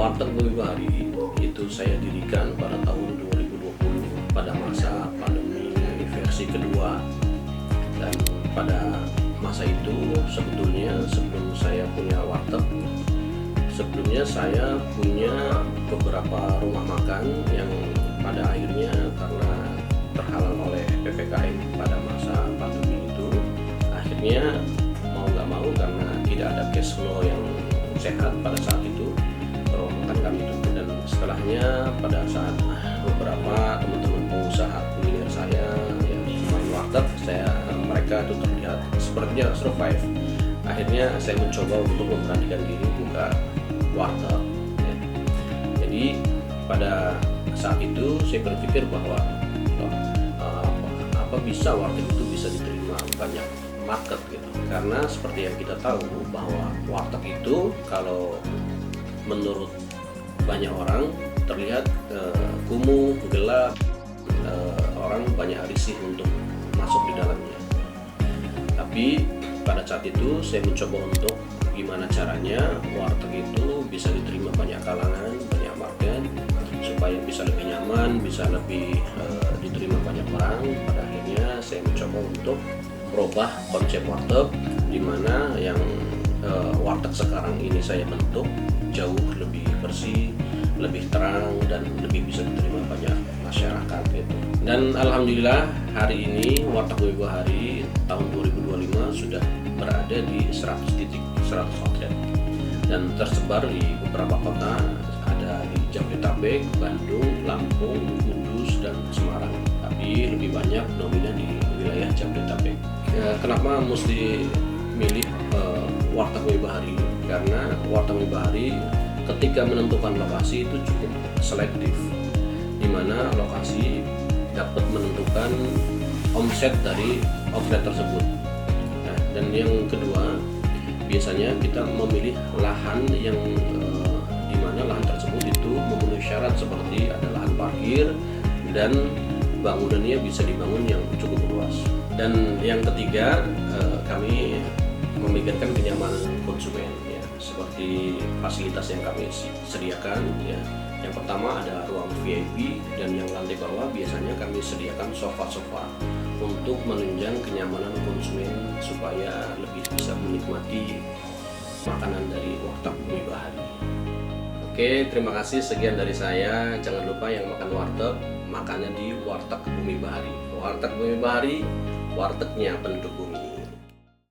Warteg Bumi Bahari itu saya dirikan pada tahun 2020 pada masa pandemi versi kedua. Dan pada masa itu sebetulnya sebelum saya punya warteg, sebelumnya saya punya beberapa rumah makan yang pada akhirnya karena terhalang oleh PPKM pada masa pandemi itu, akhirnya mau nggak mau karena tidak ada cash flow yang sehat pada saat itu, rumah makan kami tutup. Dan setelahnya pada saat beberapa teman-teman pengusaha kuliner saya yang main warteg, mereka itu terlihat sepertinya survive. Akhirnya saya mencoba untuk memberanikan diri buka warteg ya. Jadi pada saat itu saya berpikir bahwa apa bisa warteg itu bisa diterima banyak market gitu. Karena seperti yang kita tahu bahwa warteg itu kalau menurut banyak orang terlihat kumuh, gelap, orang banyak risih untuk masuk di dalamnya. Tapi pada saat itu saya mencoba untuk gimana caranya warteg itu bisa diterima banyak kalangan, banyak market, supaya bisa lebih nyaman, bisa lebih diterima banyak orang. Pada akhirnya saya mencoba untuk merubah konsep warteg, di mana yang warteg sekarang ini saya bentuk jauh lebih bersih, lebih terang, dan lebih bisa diterima banyak masyarakat gitu. Dan alhamdulillah hari ini Warteg Bumi Bahari tahun 2025 sudah berada di 100 titik, 100 outlet, dan tersebar di beberapa kota, ada di Jabodetabek, Bandung, Lampung, Kudus, dan Semarang. Tapi lebih banyak dominan di wilayah Jabodetabek. Ya, kenapa mesti milih Warteg Bumi Bahari? Karena Warteg Bumi Bahari ketika menentukan lokasi itu cukup selektif, di mana lokasi dapat menentukan omset dari outlet tersebut. Nah, dan yang kedua, biasanya kita memilih lahan yang di mana lahan tersebut itu memenuhi syarat seperti ada lahan parkir dan bangunannya bisa dibangun yang cukup luas. Dan yang ketiga, kami memikirkan kenyamanan konsumen ya, seperti fasilitas yang kami sediakan ya. Yang pertama ada ruang VIP, dan yang lantai bawah biasanya kami sediakan sofa-sofa untuk menunjang kenyamanan konsumen supaya lebih bisa menikmati makanan dari Warteg Bumi Bahari. Oke, terima kasih, sekian dari saya. Jangan lupa yang makan warteg, makannya di Warteg Bumi Bahari. Warteg Bumi Bahari, wartegnya penduduk bumi.